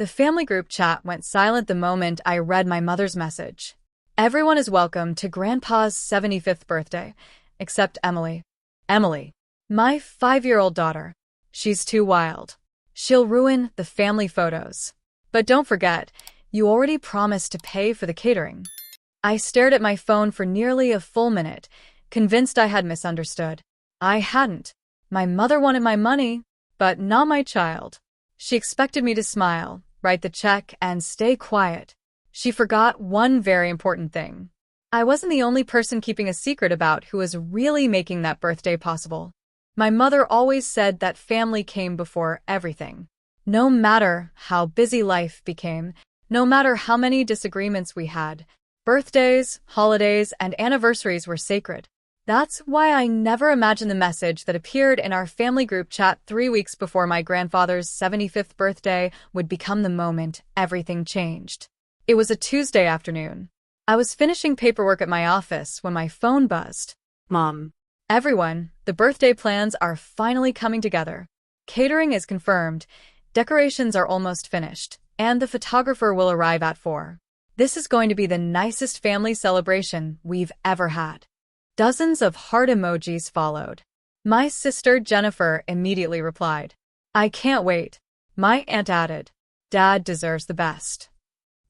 The family group chat went silent the moment I read my mother's message. Everyone is welcome to Grandpa's 75th birthday, except Emily. Emily, my 5-year-old daughter. She's too wild. She'll ruin the family photos. But don't forget, you already promised to pay for the catering. I stared at my phone for nearly a full minute, convinced I had misunderstood. I hadn't. My mother wanted my money, but not my child. She expected me to smile, write the check, and stay quiet. She forgot one very important thing. I wasn't the only person keeping a secret about who was really making that birthday possible. My mother always said that family came before everything. No matter how busy life became, no matter how many disagreements we had, birthdays, holidays, and anniversaries were sacred. That's why I never imagined the message that appeared in our family group chat 3 weeks before my grandfather's 75th birthday would become the moment everything changed. It was a Tuesday afternoon. I was finishing paperwork at my office when my phone buzzed. Mom. Everyone, the birthday plans are finally coming together. Catering is confirmed, decorations are almost finished, and the photographer will arrive at 4. This is going to be the nicest family celebration we've ever had. Dozens of heart emojis followed. My sister Jennifer immediately replied, "I can't wait." My aunt added, "Dad deserves the best."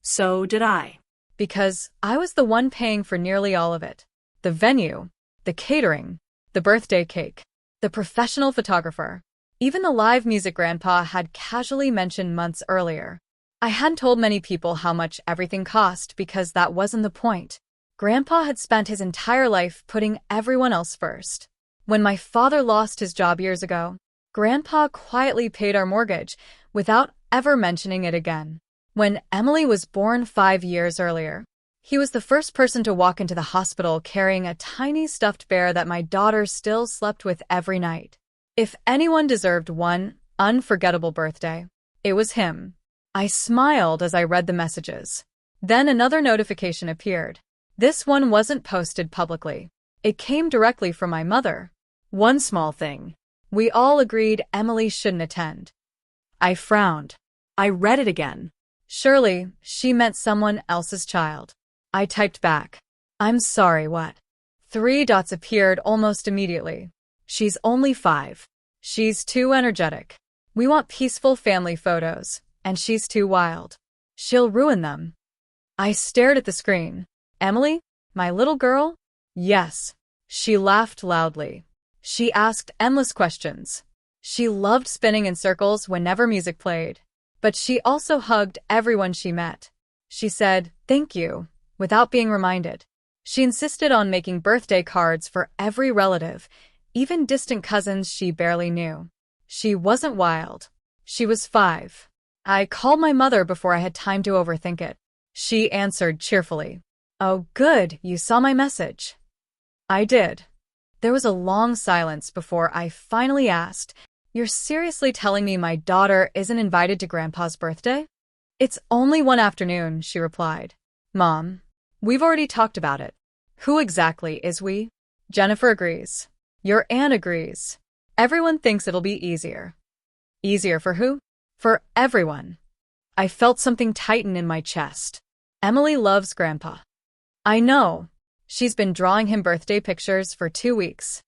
So did I. Because I was the one paying for nearly all of it. The venue, the catering, the birthday cake, the professional photographer, even the live music Grandpa had casually mentioned months earlier. I hadn't told many people how much everything cost because that wasn't the point. Grandpa had spent his entire life putting everyone else first. When my father lost his job years ago, Grandpa quietly paid our mortgage without ever mentioning it again. When Emily was born 5 years earlier, he was the first person to walk into the hospital carrying a tiny stuffed bear that my daughter still slept with every night. If anyone deserved one unforgettable birthday, it was him. I smiled as I read the messages. Then another notification appeared. This one wasn't posted publicly. It came directly from my mother. One small thing. We all agreed Emily shouldn't attend. I frowned. I read it again. Surely, she meant someone else's child. I typed back. "I'm sorry, what?" 3 dots appeared almost immediately. "She's only 5. She's too energetic. We want peaceful family photos, and she's too wild. She'll ruin them." I stared at the screen. Emily? My little girl? Yes. She laughed loudly. She asked endless questions. She loved spinning in circles whenever music played. But she also hugged everyone she met. She said, "Thank you," without being reminded. She insisted on making birthday cards for every relative, even distant cousins she barely knew. She wasn't wild. She was 5. I called my mother before I had time to overthink it. She answered cheerfully. "Oh, good, you saw my message." I did. There was a long silence before I finally asked, "You're seriously telling me my daughter isn't invited to Grandpa's birthday?" "It's only one afternoon," she replied. "Mom, we've already talked about it." "Who exactly is we?" Jennifer agrees. Your aunt agrees. Everyone thinks it'll be easier. Easier for who? For everyone. I felt something tighten in my chest. Emily loves Grandpa. I know. She's been drawing him birthday pictures for 2 weeks.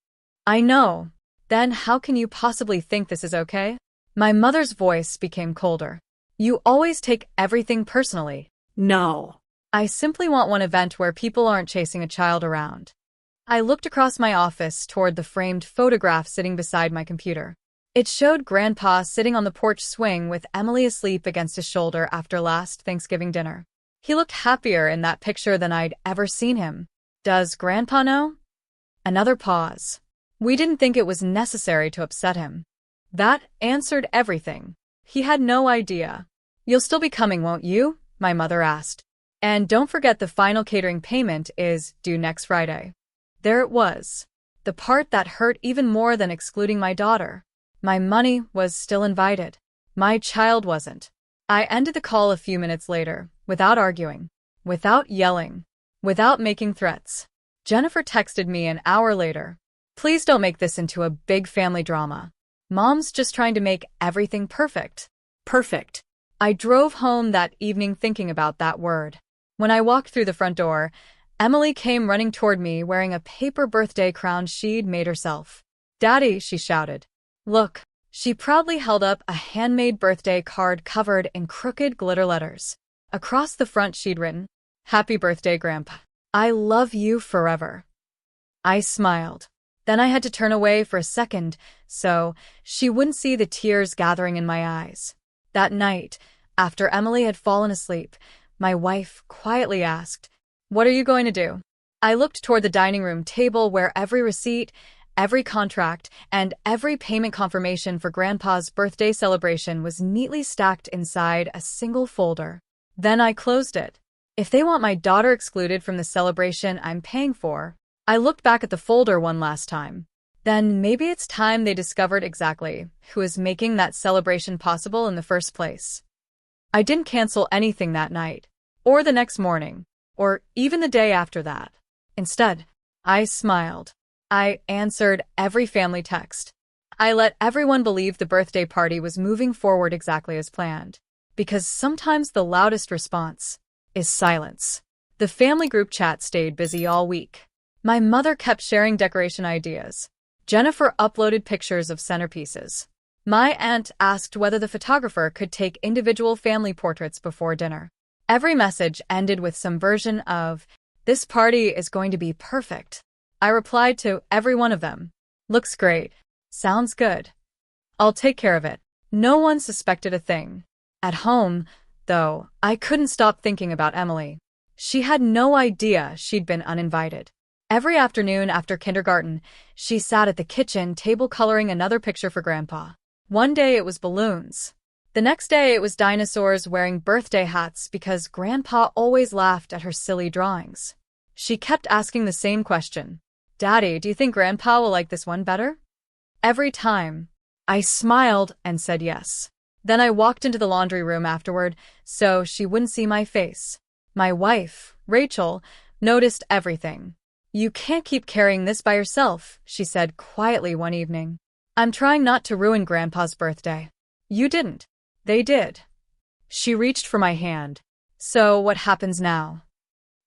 I know. Then how can you possibly think this is okay? My mother's voice became colder. You always take everything personally. No. I simply want one event where people aren't chasing a child around. I looked across my office toward the framed photograph sitting beside my computer. It showed Grandpa sitting on the porch swing with Emily asleep against his shoulder after last Thanksgiving dinner. He looked happier in that picture than I'd ever seen him. Does Grandpa know? Another pause. We didn't think it was necessary to upset him. That answered everything. He had no idea. "You'll still be coming, won't you?" my mother asked. "And don't forget the final catering payment is due next Friday." There it was. The part that hurt even more than excluding my daughter. My money was still invited. My child wasn't. I ended the call a few minutes later, without arguing, without yelling, without making threats. Jennifer texted me an hour later. "Please don't make this into a big family drama. Mom's just trying to make everything perfect." Perfect. I drove home that evening thinking about that word. When I walked through the front door, Emily came running toward me wearing a paper birthday crown she'd made herself. "Daddy," she shouted. "Look." She proudly held up a handmade birthday card covered in crooked glitter letters. Across the front she'd written, "Happy birthday, Grandpa. I love you forever." I smiled. Then I had to turn away for a second so she wouldn't see the tears gathering in my eyes. That night, after Emily had fallen asleep, my wife quietly asked, "What are you going to do?" I looked toward the dining room table where every receipt, every contract, and every payment confirmation for Grandpa's birthday celebration was neatly stacked inside a single folder. Then I closed it. If they want my daughter excluded from the celebration I'm paying for, I looked back at the folder one last time. Then maybe it's time they discovered exactly who is making that celebration possible in the first place. I didn't cancel anything that night, or the next morning, or even the day after that. Instead, I smiled. I answered every family text. I let everyone believe the birthday party was moving forward exactly as planned. Because sometimes the loudest response is silence. The family group chat stayed busy all week. My mother kept sharing decoration ideas. Jennifer uploaded pictures of centerpieces. My aunt asked whether the photographer could take individual family portraits before dinner. Every message ended with some version of, "This party is going to be perfect." I replied to every one of them, "Looks great. Sounds good. I'll take care of it." No one suspected a thing. At home, though, I couldn't stop thinking about Emily. She had no idea she'd been uninvited. Every afternoon after kindergarten, she sat at the kitchen table coloring another picture for Grandpa. One day it was balloons. The next day it was dinosaurs wearing birthday hats because Grandpa always laughed at her silly drawings. She kept asking the same question, "Daddy, do you think Grandpa will like this one better?" Every time, I smiled and said yes. Then I walked into the laundry room afterward so she wouldn't see my face. My wife, Rachel, noticed everything. "You can't keep carrying this by yourself," she said quietly one evening. "I'm trying not to ruin Grandpa's birthday." "You didn't. They did." She reached for my hand. "So what happens now?"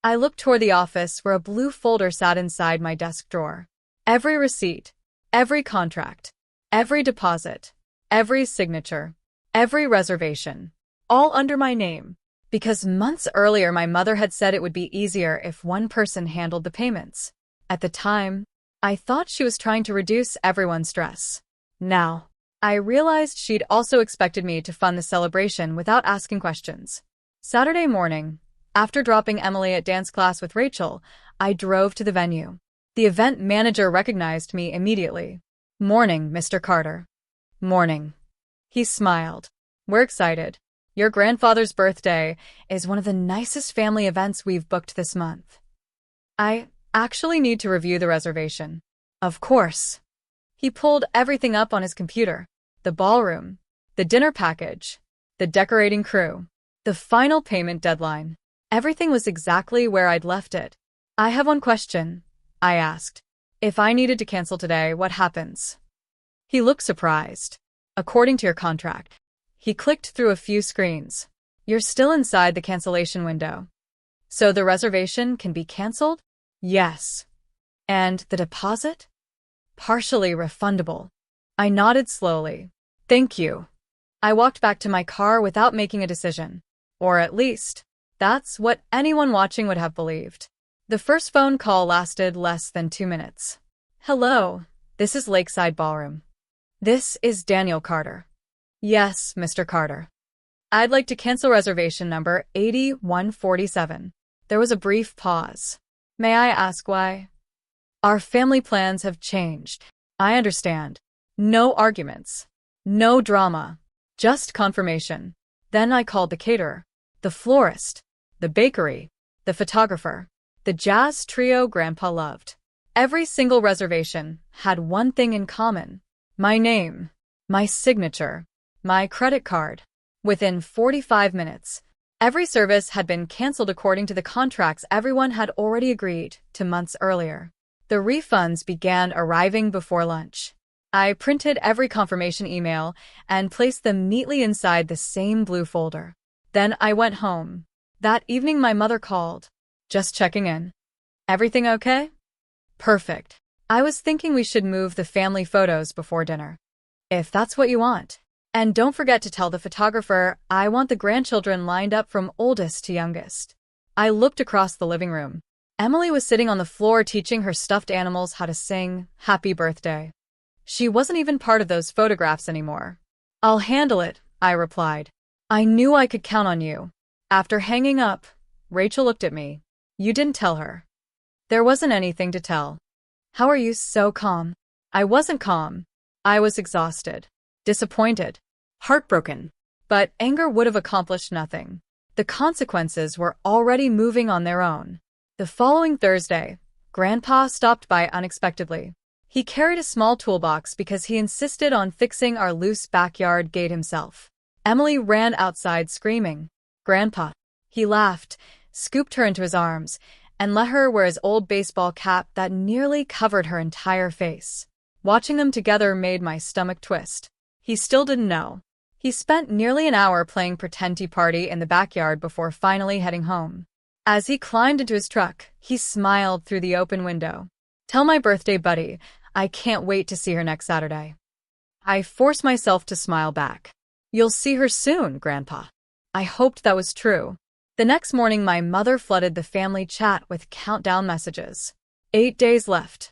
I looked toward the office where a blue folder sat inside my desk drawer. Every receipt, every contract, every deposit, every signature, every reservation, all under my name. Because months earlier my mother had said it would be easier if one person handled the payments. At the time, I thought she was trying to reduce everyone's stress. Now, I realized she'd also expected me to fund the celebration without asking questions. Saturday morning, after dropping Emily at dance class with Rachel, I drove to the venue. The event manager recognized me immediately. "Morning, Mr. Carter." "Morning." He smiled. "We're excited. Your grandfather's birthday is one of the nicest family events we've booked this month." "I actually need to review the reservation." "Of course." He pulled everything up on his computer. The ballroom, the dinner package, the decorating crew, the final payment deadline. Everything was exactly where I'd left it. "I have one question," I asked. "If I needed to cancel today, what happens?" He looked surprised. "According to your contract." He clicked through a few screens. "You're still inside the cancellation window. So the reservation can be canceled?" "Yes." "And the deposit?" "Partially refundable." I nodded slowly. "Thank you." I walked back to my car without making a decision. Or at least, that's what anyone watching would have believed. The first phone call lasted less than 2 minutes. "Hello, this is Lakeside Ballroom. This is Daniel Carter." "Yes, Mr. Carter. I'd like to cancel reservation number 8147. There was a brief pause. "May I ask why?" "Our family plans have changed." "I understand." No arguments. No drama. Just confirmation. Then I called the caterer, the florist, the bakery, the photographer, the jazz trio Grandpa loved. Every single reservation had one thing in common. My name, my signature, my credit card. Within 45 minutes, every service had been canceled according to the contracts everyone had already agreed to months earlier. The refunds began arriving before lunch. I printed every confirmation email and placed them neatly inside the same blue folder. Then I went home. That evening my mother called. Just checking in. Everything okay? Perfect. I was thinking we should move the family photos before dinner. If that's what you want. And don't forget to tell the photographer I want the grandchildren lined up from oldest to youngest. I looked across the living room. Emily was sitting on the floor teaching her stuffed animals how to sing Happy Birthday. She wasn't even part of those photographs anymore. I'll handle it, I replied. I knew I could count on you. After hanging up, Rachel looked at me. You didn't tell her. There wasn't anything to tell. How are you so calm? I wasn't calm. I was exhausted, disappointed, heartbroken. But anger would have accomplished nothing. The consequences were already moving on their own. The following Thursday, Grandpa stopped by unexpectedly. He carried a small toolbox because he insisted on fixing our loose backyard gate himself. Emily ran outside screaming, Grandpa. He laughed, scooped her into his arms, and let her wear his old baseball cap that nearly covered her entire face. Watching them together made my stomach twist. He still didn't know. He spent nearly an hour playing pretend tea party in the backyard before finally heading home. As he climbed into his truck, he smiled through the open window. Tell my birthday buddy, I can't wait to see her next Saturday. I forced myself to smile back. You'll see her soon, Grandpa. I hoped that was true. The next morning, my mother flooded the family chat with countdown messages. 8 days left.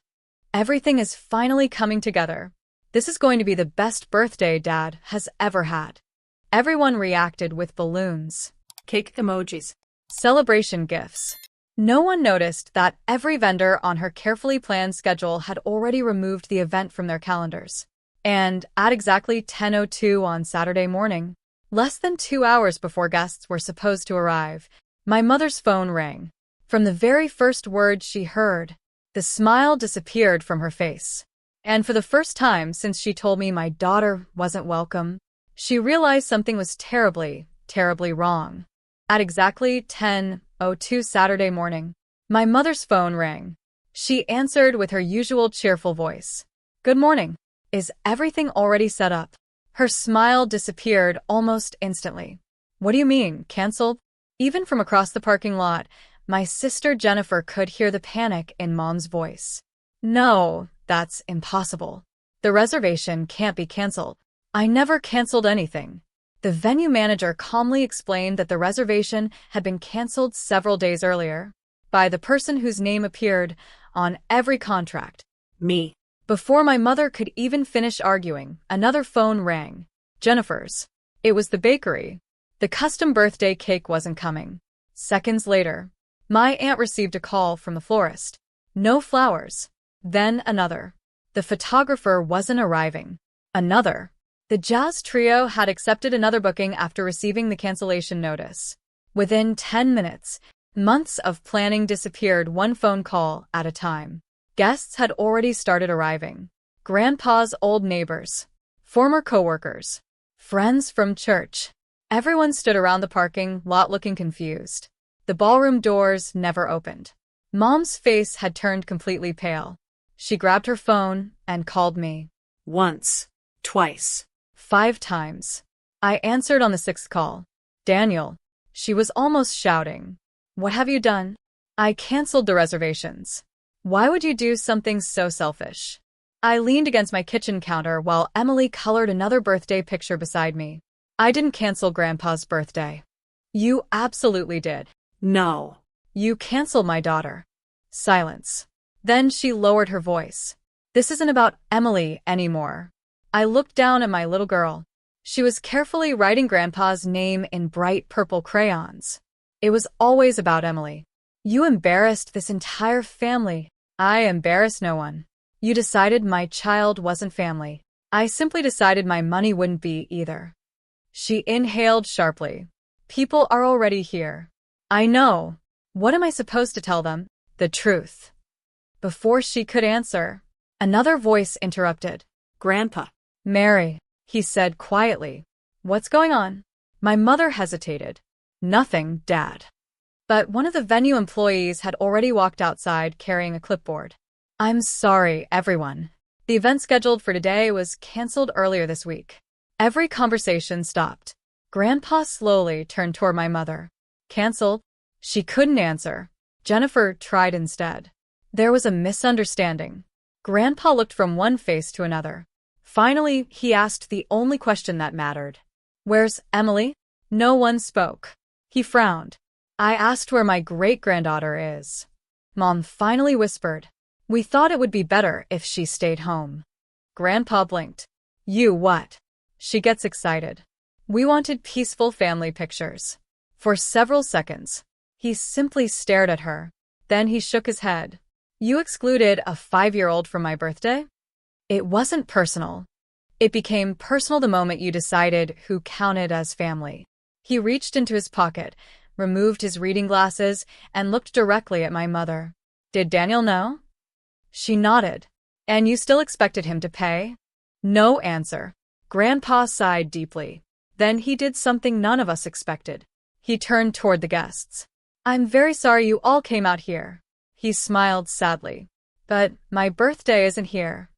Everything is finally coming together. This is going to be the best birthday Dad has ever had. Everyone reacted with balloons, Cake emojis, celebration gifts. No one noticed that every vendor on her carefully planned schedule had already removed the event from their calendars. And at exactly 10:02 on Saturday morning, less than 2 hours before guests were supposed to arrive, my mother's phone rang. From the very first word she heard, the smile disappeared from her face. And for the first time since she told me my daughter wasn't welcome, she realized something was terribly, terribly wrong. At exactly 10:02 Saturday morning, my mother's phone rang. She answered with her usual cheerful voice. Good morning. Is everything already set up? Her smile disappeared almost instantly. What do you mean, canceled? Even from across the parking lot, my sister Jennifer could hear the panic in Mom's voice. No, that's impossible. The reservation can't be canceled. I never canceled anything. The venue manager calmly explained that the reservation had been canceled several days earlier by the person whose name appeared on every contract. Me. Before my mother could even finish arguing, another phone rang. Jennifer's. It was the bakery. The custom birthday cake wasn't coming. Seconds later, my aunt received a call from the florist. No flowers. Then another. The photographer wasn't arriving. Another. The jazz trio had accepted another booking after receiving the cancellation notice. Within 10 minutes, months of planning disappeared one phone call at a time. Guests had already started arriving. Grandpa's old neighbors, former coworkers, friends from church. Everyone stood around the parking lot looking confused. The ballroom doors never opened. Mom's face had turned completely pale. She grabbed her phone and called me. Once, twice, 5 times. I answered on the 6th call. Daniel. She was almost shouting. What have you done? I canceled the reservations. Why would you do something so selfish? I leaned against my kitchen counter while Emily colored another birthday picture beside me. I didn't cancel Grandpa's birthday. You absolutely did. No. You canceled my daughter. Silence. Then she lowered her voice. This isn't about Emily anymore. I looked down at my little girl. She was carefully writing Grandpa's name in bright purple crayons. It was always about Emily. You embarrassed this entire family. I embarrassed no one. You decided my child wasn't family. I simply decided my money wouldn't be either. She inhaled sharply. People are already here. I know. What am I supposed to tell them? The truth. Before she could answer, another voice interrupted. Grandpa. Mary, he said quietly. What's going on? My mother hesitated. Nothing, Dad. But one of the venue employees had already walked outside carrying a clipboard. I'm sorry, everyone. The event scheduled for today was canceled earlier this week. Every conversation stopped. Grandpa slowly turned toward my mother. Canceled? She couldn't answer. Jennifer tried instead. There was a misunderstanding. Grandpa looked from one face to another. Finally, he asked the only question that mattered. Where's Emily? No one spoke. He frowned. I asked where my great-granddaughter is. Mom finally whispered. We thought it would be better if she stayed home. Grandpa blinked. You what? She gets excited. We wanted peaceful family pictures. For several seconds, he simply stared at her. Then he shook his head. You excluded a 5-year-old from my birthday? It wasn't personal. It became personal the moment you decided who counted as family. He reached into his pocket, removed his reading glasses, and looked directly at my mother. Did Daniel know? She nodded. And you still expected him to pay? No answer. Grandpa sighed deeply. Then he did something none of us expected. He turned toward the guests. I'm very sorry you all came out here. He smiled sadly. But my birthday isn't here.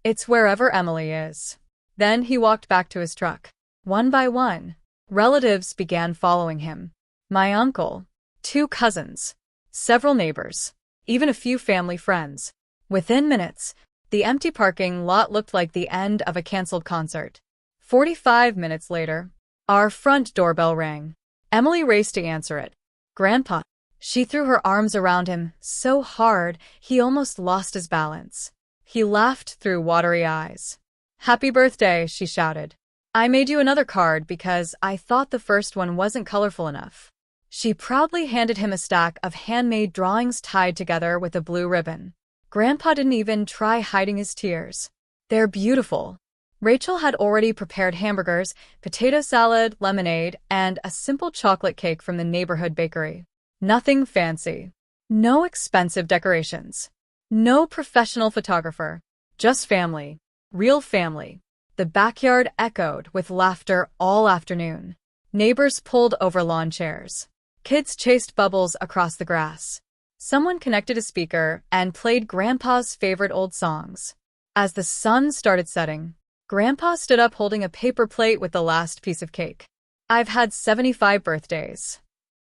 It's wherever Emily is. Then he walked back to his truck. One by one, relatives began following him. My uncle, 2 cousins, several neighbors, even a few family friends. Within minutes, the empty parking lot looked like the end of a canceled concert. 45 minutes later, our front doorbell rang. Emily raced to answer it. Grandpa. She threw her arms around him so hard he almost lost his balance. He laughed through watery eyes. Happy birthday, she shouted. I made you another card because I thought the first one wasn't colorful enough. She proudly handed him a stack of handmade drawings tied together with a blue ribbon. Grandpa didn't even try hiding his tears. They're beautiful. Rachel had already prepared hamburgers, potato salad, lemonade, and a simple chocolate cake from the neighborhood bakery. Nothing fancy. No expensive decorations. No professional photographer. Just family. Real family. The backyard echoed with laughter all afternoon. Neighbors pulled over lawn chairs. Kids chased bubbles across the grass. Someone connected a speaker and played Grandpa's favorite old songs. As the sun started setting, Grandpa stood up holding a paper plate with the last piece of cake. I've had 75 birthdays.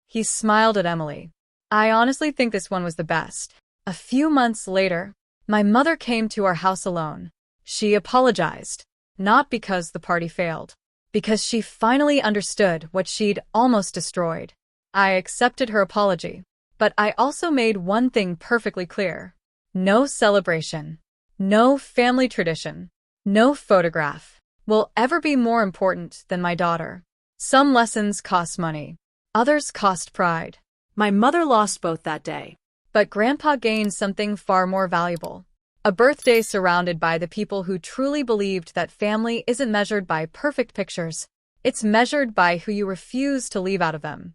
He smiled at Emily. I honestly think this one was the best. A few months later, my mother came to our house alone. She apologized, not because the party failed, because she finally understood what she'd almost destroyed. I accepted her apology, but I also made one thing perfectly clear. No celebration, no family tradition, no photograph will ever be more important than my daughter. Some lessons cost money. Others cost pride. My mother lost both that day. But Grandpa gained something far more valuable. A birthday surrounded by the people who truly believed that family isn't measured by perfect pictures. It's measured by who you refuse to leave out of them.